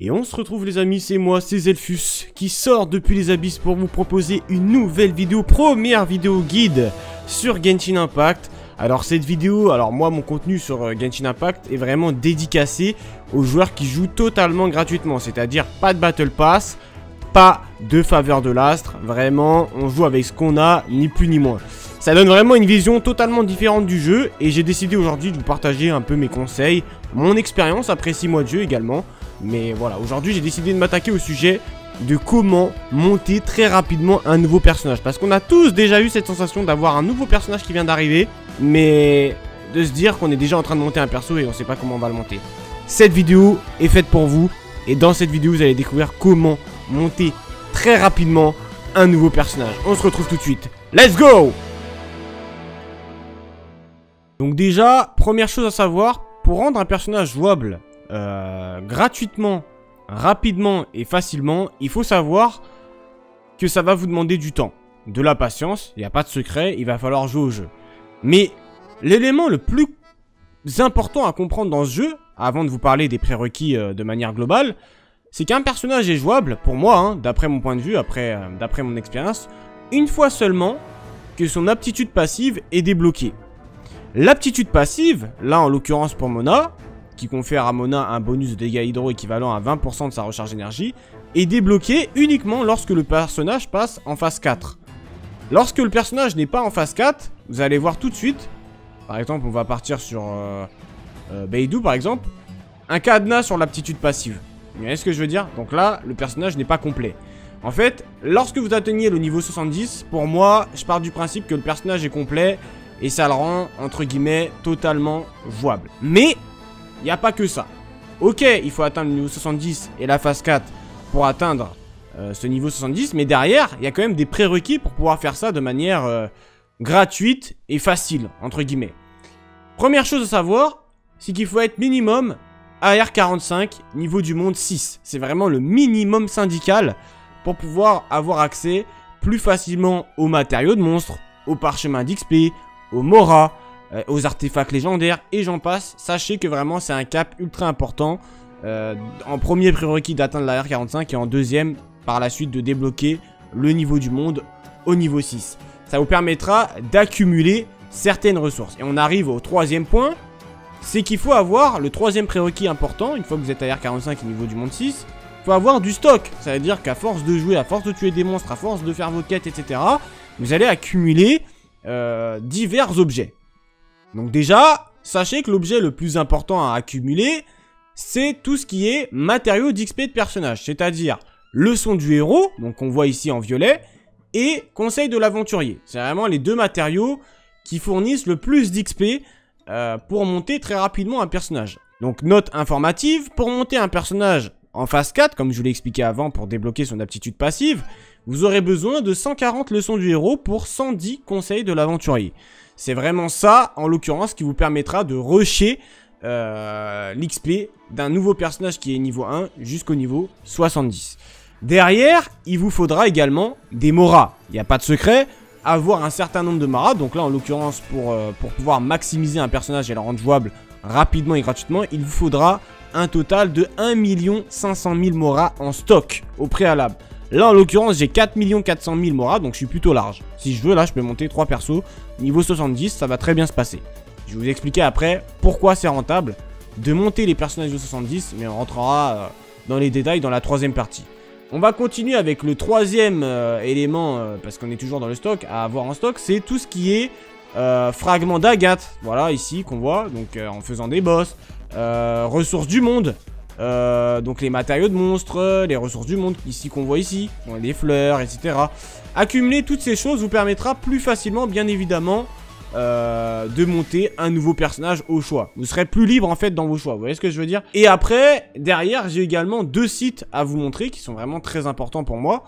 Et on se retrouve les amis, c'est moi, c'est Zelfus, qui sort depuis les abysses pour vous proposer une nouvelle vidéo, première vidéo guide sur Genshin Impact. Alors cette vidéo, moi mon contenu sur Genshin Impact est vraiment dédicacé aux joueurs qui jouent totalement gratuitement. C'est-à-dire pas de Battle Pass, pas de faveur de l'astre, vraiment on joue avec ce qu'on a, ni plus ni moins. Ça donne vraiment une vision totalement différente du jeu et j'ai décidé aujourd'hui de vous partager un peu mes conseils, mon expérience après 6 mois de jeu également. Mais voilà, aujourd'hui j'ai décidé de m'attaquer au sujet de comment monter très rapidement un nouveau personnage. Parce qu'on a tous déjà eu cette sensation d'avoir un nouveau personnage qui vient d'arriver, mais de se dire qu'on est déjà en train de monter un perso et on sait pas comment on va le monter. Cette vidéo est faite pour vous et dans cette vidéo vous allez découvrir comment monter très rapidement un nouveau personnage. On se retrouve tout de suite. Let's go! Donc déjà, première chose à savoir, pour rendre un personnage jouable gratuitement, rapidement et facilement, il faut savoir que ça va vous demander du temps, de la patience, il n'y a pas de secret, il va falloir jouer au jeu. Mais l'élément le plus important à comprendre dans ce jeu, avant de vous parler des prérequis de manière globale, c'est qu'un personnage est jouable, pour moi, d'après mon point de vue, d'après mon expérience, une fois seulement que son aptitude passive est débloquée. L'aptitude passive, là en l'occurrence pour Mona, qui confère à Mona un bonus de dégâts hydro équivalent à 20% de sa recharge énergie, est débloquée uniquement lorsque le personnage passe en phase 4. Lorsque le personnage n'est pas en phase 4, vous allez voir tout de suite, par exemple on va partir sur Beidou par exemple, un cadenas sur l'aptitude passive. Vous voyez ce que je veux dire? Donc là, le personnage n'est pas complet. En fait, lorsque vous atteignez le niveau 70, pour moi, je pars du principe que le personnage est complet et ça le rend, entre guillemets, totalement jouable. Mais il n'y a pas que ça. Ok, il faut atteindre le niveau 70 et la phase 4 pour atteindre ce niveau 70. Mais derrière, il y a quand même des prérequis pour pouvoir faire ça de manière gratuite et facile, entre guillemets. Première chose à savoir, c'est qu'il faut être minimum AR45, niveau du monde 6. C'est vraiment le minimum syndical pour pouvoir avoir accès plus facilement aux matériaux de monstres, aux parchemins d'XP, aux Mora, aux artefacts légendaires et j'en passe. Sachez que vraiment c'est un cap ultra important. En premier prérequis d'atteindre la R45 et en deuxième par la suite de débloquer le niveau du monde au niveau 6. Ça vous permettra d'accumuler certaines ressources. Et on arrive au troisième point, c'est qu'il faut avoir le troisième prérequis important. Une fois que vous êtes à R45 et niveau du monde 6, il faut avoir du stock. Ça veut dire qu'à force de jouer, à force de tuer des monstres, à force de faire vos quêtes, etc., vous allez accumuler divers objets. Donc déjà, sachez que l'objet le plus important à accumuler, c'est tout ce qui est matériaux d'XP de personnage. C'est-à-dire leçon du héros, donc on voit ici en violet, et conseil de l'aventurier. C'est vraiment les deux matériaux qui fournissent le plus d'XP pour monter très rapidement un personnage. Donc note informative, pour monter un personnage en phase 4, comme je vous l'ai expliqué avant pour débloquer son aptitude passive, vous aurez besoin de 140 leçons du héros pour 110 conseils de l'aventurier. C'est vraiment ça, en l'occurrence, qui vous permettra de rusher l'XP d'un nouveau personnage qui est niveau 1 jusqu'au niveau 70. Derrière, il vous faudra également des Mora. Il n'y a pas de secret, avoir un certain nombre de Mora. Donc là, en l'occurrence, pour pouvoir maximiser un personnage et le rendre jouable rapidement et gratuitement, il vous faudra un total de 1 500 000 Mora en stock au préalable. Là, en l'occurrence, j'ai 4 400 000 Mora, donc je suis plutôt large. Si je veux, là, je peux monter 3 persos. Niveau 70, ça va très bien se passer. Je vais vous expliquer après pourquoi c'est rentable de monter les personnages de 70, mais on rentrera dans les détails dans la troisième partie. On va continuer avec le troisième élément, parce qu'on est toujours dans le stock, à avoir en stock, c'est tout ce qui est fragments d'agate. Voilà, ici, qu'on voit, donc en faisant des boss, ressources du monde. Donc les matériaux de monstres, les ressources du monde ici qu'on voit ici, les fleurs, etc. Accumuler toutes ces choses vous permettra plus facilement, bien évidemment, de monter un nouveau personnage au choix. Vous serez plus libre en fait dans vos choix, vous voyez ce que je veux dire? Et après, derrière, j'ai également deux sites à vous montrer qui sont vraiment très importants pour moi.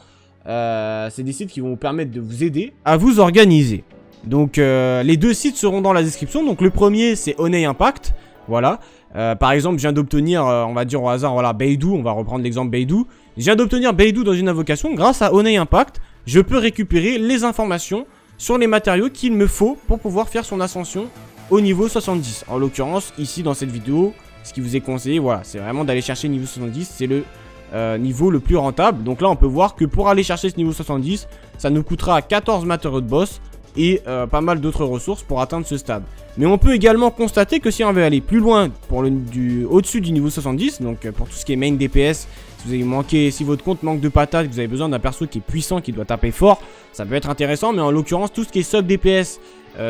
C'est des sites qui vont vous permettre de vous aider à vous organiser. Donc les deux sites seront dans la description. Donc le premier c'est Honey Impact, voilà. Par exemple, je viens d'obtenir, on va dire au hasard, voilà, Beidou, on va reprendre l'exemple Beidou. Je viens d'obtenir Beidou dans une invocation. Grâce à Honey Impact, je peux récupérer les informations sur les matériaux qu'il me faut pour pouvoir faire son ascension au niveau 70. En l'occurrence, ici dans cette vidéo, ce qui vous est conseillé, voilà, c'est vraiment d'aller chercher le niveau 70. C'est le niveau le plus rentable. Donc là on peut voir que pour aller chercher ce niveau 70, ça nous coûtera 14 matériaux de boss et pas mal d'autres ressources pour atteindre ce stade. Mais on peut également constater que si on veut aller plus loin pour au-dessus du niveau 70, donc pour tout ce qui est main DPS, si votre compte manque de patates, que vous avez besoin d'un perso qui est puissant, qui doit taper fort, ça peut être intéressant. Mais en l'occurrence, tout ce qui est sub DPS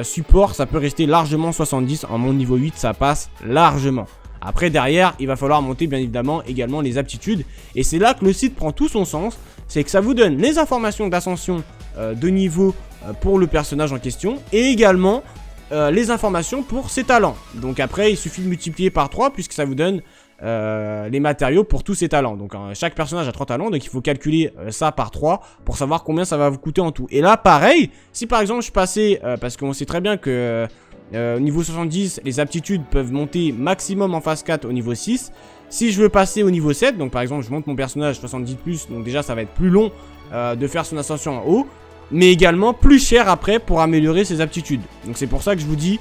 support, ça peut rester largement 70. En monde niveau 8, ça passe largement. Après, derrière, il va falloir monter bien évidemment également les aptitudes. Et c'est là que le site prend tout son sens. C'est que ça vous donne les informations d'ascension de niveau pour le personnage en question. Et également les informations pour ses talents. Donc après, il suffit de multiplier par 3 puisque ça vous donne les matériaux pour tous ses talents. Donc chaque personnage a 3 talents. Donc il faut calculer ça par 3 pour savoir combien ça va vous coûter en tout. Et là, pareil, si par exemple je suis passé, parce qu'on sait très bien que... au niveau 70, les aptitudes peuvent monter maximum en phase 4 au niveau 6. Si je veux passer au niveau 7, donc par exemple je monte mon personnage 70+, donc déjà ça va être plus long de faire son ascension en haut. Mais également plus cher après pour améliorer ses aptitudes. Donc c'est pour ça que je vous dis,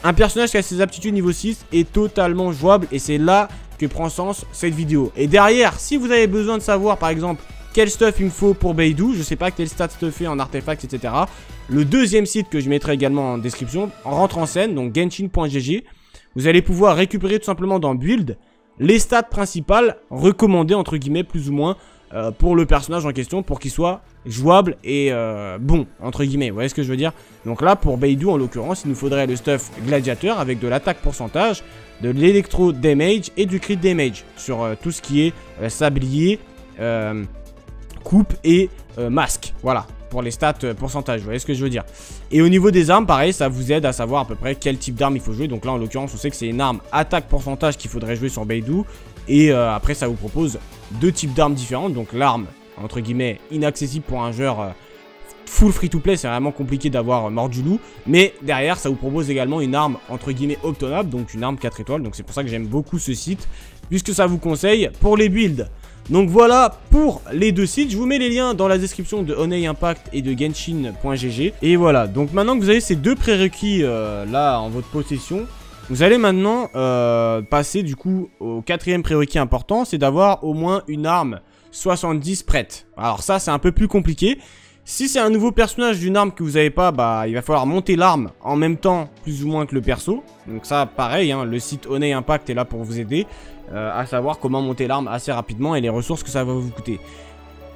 un personnage qui a ses aptitudes niveau 6 est totalement jouable. Et c'est là que prend sens cette vidéo. Et derrière, si vous avez besoin de savoir par exemple quel stuff il me faut pour Beidou, je sais pas quel stat stuffé en artefacts, etc. Le deuxième site que je mettrai également en description rentre en scène, donc genshin.gg. Vous allez pouvoir récupérer tout simplement dans Build les stats principales recommandées entre guillemets plus ou moins pour le personnage en question pour qu'il soit jouable et bon entre guillemets. Vous voyez ce que je veux dire? Donc là pour Beidou en l'occurrence il nous faudrait le stuff gladiateur avec de l'attaque pourcentage, de l'électro damage et du crit damage sur tout ce qui est sablier, coupe et masque. Voilà, pour les stats pourcentage, vous voyez ce que je veux dire. Et au niveau des armes, pareil, ça vous aide à savoir à peu près quel type d'arme il faut jouer. Donc là, en l'occurrence, on sait que c'est une arme attaque pourcentage qu'il faudrait jouer sur Beidou. Et après, ça vous propose deux types d'armes différentes. Donc l'arme, entre guillemets, inaccessible pour un joueur full free-to-play. C'est vraiment compliqué d'avoir mort du loup. Mais derrière, ça vous propose également une arme, entre guillemets, obtenable. Donc une arme 4 étoiles. Donc c'est pour ça que j'aime beaucoup ce site, puisque ça vous conseille pour les builds. Donc voilà pour les deux sites, je vous mets les liens dans la description de Honey Impact et de Genshin.gg. Et voilà, donc maintenant que vous avez ces deux prérequis là en votre possession, vous allez maintenant passer du coup au quatrième prérequis important, c'est d'avoir au moins une arme 70 prête. Alors ça c'est un peu plus compliqué. Si c'est un nouveau personnage d'une arme que vous n'avez pas, bah il va falloir monter l'arme en même temps plus ou moins que le perso. Donc ça pareil, hein, le site Honey Impact est là pour vous aider à savoir comment monter l'arme assez rapidement et les ressources que ça va vous coûter.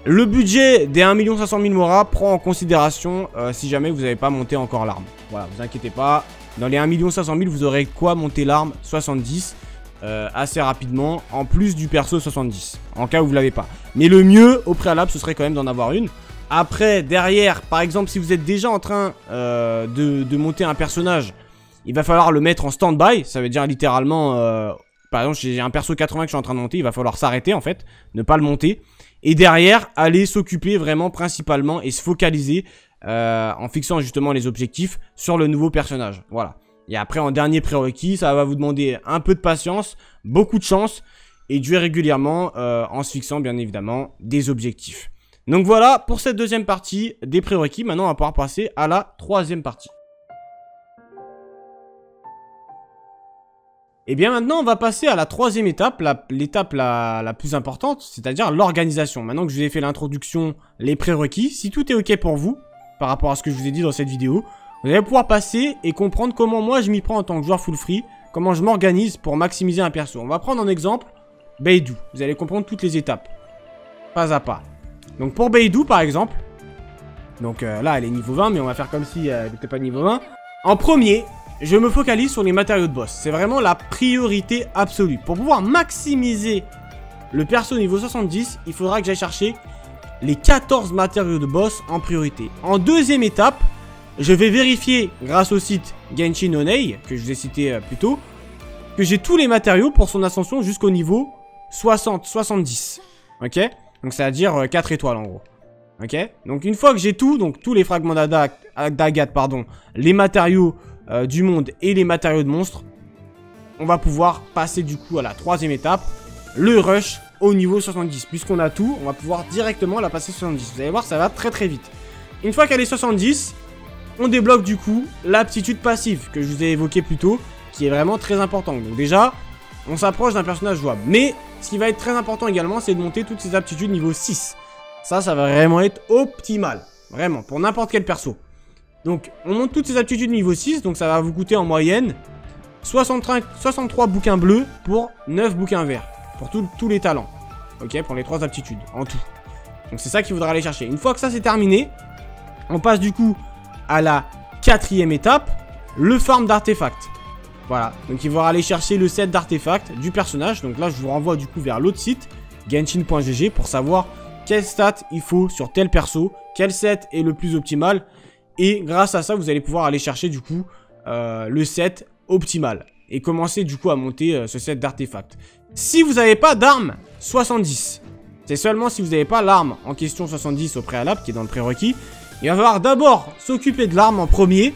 Le budget des 1 500 000 Mora prend en considération si jamais vous n'avez pas monté encore l'arme. Voilà, vous inquiétez pas, dans les 1 500 000 vous aurez quoi monter l'arme 70 assez rapidement en plus du perso 70 en cas où vous l'avez pas. Mais le mieux au préalable ce serait quand même d'en avoir une. Après derrière par exemple si vous êtes déjà en train de monter un personnage, il va falloir le mettre en stand-by, ça veut dire littéralement par exemple j'ai un perso 80 que je suis en train de monter, il va falloir s'arrêter en fait, ne pas le monter. Et derrière aller s'occuper vraiment principalement et se focaliser en fixant justement les objectifs sur le nouveau personnage. Voilà. Et après en dernier prérequis, ça va vous demander un peu de patience, beaucoup de chance et de jouer régulièrement en se fixant bien évidemment des objectifs. Donc voilà pour cette deuxième partie des prérequis. Maintenant on va pouvoir passer à la troisième partie. Et bien maintenant on va passer à la troisième étape, l'étape la plus importante, c'est-à-dire l'organisation. Maintenant que je vous ai fait l'introduction, les prérequis, si tout est ok pour vous, par rapport à ce que je vous ai dit dans cette vidéo, vous allez pouvoir passer et comprendre comment moi je m'y prends en tant que joueur full free, comment je m'organise pour maximiser un perso. On va prendre en exemple Beidou, vous allez comprendre toutes les étapes, pas à pas. Donc pour Beidou par exemple, donc là elle est niveau 20 mais on va faire comme si elle n'était pas niveau 20. En premier, je me focalise sur les matériaux de boss. C'est vraiment la priorité absolue. Pour pouvoir maximiser le perso niveau 70, il faudra que j'aille chercher les 14 matériaux de boss en priorité. En deuxième étape, je vais vérifier grâce au site Genshin Honey, que je vous ai cité plus tôt, que j'ai tous les matériaux pour son ascension jusqu'au niveau 60-70. Ok? Donc c'est à dire 4 étoiles en gros. Ok? Donc une fois que j'ai tout, donc tous les fragments d'agate, pardon, les matériaux du monde et les matériaux de monstres, on va pouvoir passer du coup à la troisième étape, le rush au niveau 70. Puisqu'on a tout, on va pouvoir directement la passer 70. Vous allez voir, ça va très très vite. Une fois qu'elle est 70, on débloque du coup l'aptitude passive que je vous ai évoqué plus tôt, qui est vraiment très importante. Donc déjà, on s'approche d'un personnage jouable. Mais Ce qui va être très important également, c'est de monter toutes ces aptitudes niveau 6. Ça va vraiment être optimal. Vraiment, pour n'importe quel perso. Donc, on monte toutes ces aptitudes niveau 6. Donc, ça va vous coûter en moyenne 63 bouquins bleus pour 9 bouquins verts. Pour tous les talents. Ok, pour les 3 aptitudes en tout. Donc, c'est ça qu'il faudra aller chercher. Une fois que ça c'est terminé, on passe du coup à la 4e étape, le farm d'artefacts. Voilà, donc il faudra aller chercher le set d'artefacts du personnage. Donc là, je vous renvoie du coup vers l'autre site, genshin.gg, pour savoir quel stat il faut sur tel perso, quel set est le plus optimal. Et grâce à ça, vous allez pouvoir aller chercher du coup le set optimal. Et commencer du coup à monter ce set d'artefacts. Si vous n'avez pas d'arme 70, c'est seulement si vous n'avez pas l'arme en question 70 au préalable, qui est dans le prérequis. Il va falloir d'abord s'occuper de l'arme en premier,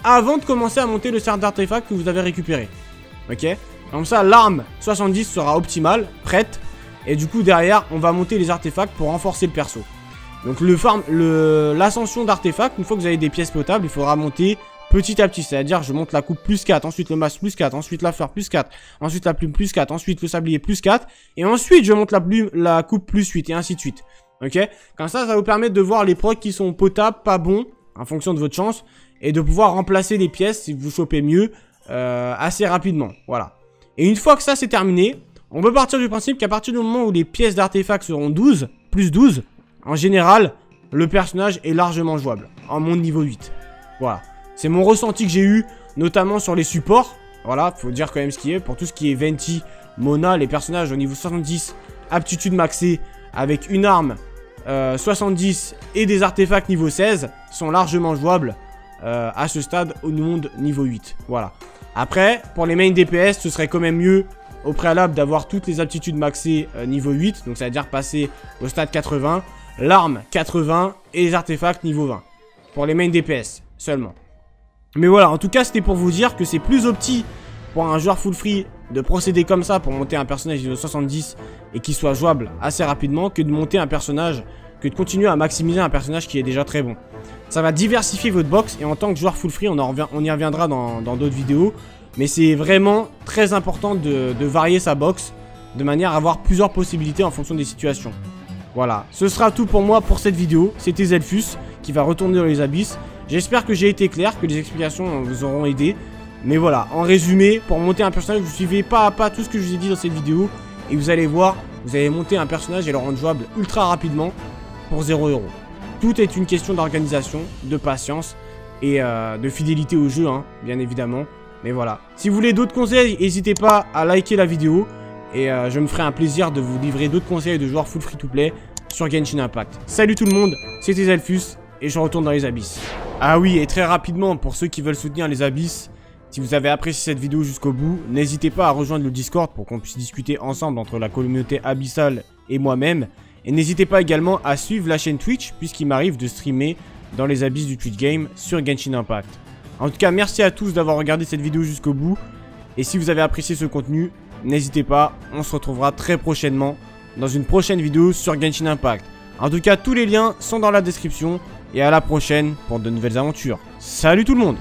avant de commencer à monter le set d'artefacts que vous avez récupéré. Ok? Comme ça, l'arme 70 sera optimale, prête. Et du coup, derrière, on va monter les artefacts pour renforcer le perso. Donc, l'ascension d'artefacts, une fois que vous avez des pièces potables, il faudra monter petit à petit. C'est-à-dire, je monte la coupe plus 4, ensuite le masque plus 4, ensuite la fleur plus 4, ensuite la plume plus 4, ensuite le sablier plus 4. Et ensuite, je monte la coupe plus 8 et ainsi de suite. Ok? Comme ça va vous permettre de voir les procs qui sont potables, pas bons, en fonction de votre chance. Et de pouvoir remplacer les pièces, si vous chopez mieux, assez rapidement. Voilà. Et une fois que ça c'est terminé, on peut partir du principe qu'à partir du moment où les pièces d'artefacts seront 12, plus 12, en général, le personnage est largement jouable. En monde niveau 8. Voilà. C'est mon ressenti que j'ai eu, notamment sur les supports. Voilà, faut dire quand même ce qui est. Pour tout ce qui est Venti, Mona, les personnages au niveau 70, aptitude maxée, avec une arme 70 et des artefacts niveau 16, sont largement jouables. À ce stade au monde niveau 8. Voilà. Après, pour les main DPS, ce serait quand même mieux au préalable d'avoir toutes les aptitudes maxées niveau 8. Donc ça veut dire passer au stade 80, l'arme 80 et les artefacts niveau 20. Pour les main DPS seulement. Mais voilà, en tout cas c'était pour vous dire que c'est plus opti pour un joueur full free de procéder comme ça pour monter un personnage niveau 70 et qui soit jouable assez rapidement que de monter un personnage, que de continuer à maximiser un personnage qui est déjà très bon. Ça va diversifier votre box et en tant que joueur full free, on y reviendra dans d'autres vidéos. Mais c'est vraiment très important de varier sa box de manière à avoir plusieurs possibilités en fonction des situations. Voilà, ce sera tout pour moi pour cette vidéo. C'était Zelfus qui va retourner dans les abysses. J'espère que j'ai été clair, que les explications vous auront aidé. Mais voilà, en résumé, pour monter un personnage, vous suivez pas à pas tout ce que je vous ai dit dans cette vidéo. Et vous allez voir, vous allez monter un personnage et le rendre jouable ultra rapidement pour 0 €. Tout est une question d'organisation, de patience et de fidélité au jeu, hein, bien évidemment. Mais voilà. Si vous voulez d'autres conseils, n'hésitez pas à liker la vidéo. Et je me ferai un plaisir de vous livrer d'autres conseils de joueurs full free-to-play sur Genshin Impact. Salut tout le monde, c'était Zelfus et je retourne dans les abysses. Ah oui, et très rapidement, pour ceux qui veulent soutenir les abysses, si vous avez apprécié cette vidéo jusqu'au bout, n'hésitez pas à rejoindre le Discord pour qu'on puisse discuter ensemble entre la communauté abyssale et moi-même. Et n'hésitez pas également à suivre la chaîne Twitch, puisqu'il m'arrive de streamer dans les abysses du Twitch Game sur Genshin Impact. En tout cas, merci à tous d'avoir regardé cette vidéo jusqu'au bout. Et si vous avez apprécié ce contenu, n'hésitez pas, on se retrouvera très prochainement dans une prochaine vidéo sur Genshin Impact. En tout cas, tous les liens sont dans la description. Et à la prochaine pour de nouvelles aventures. Salut tout le monde!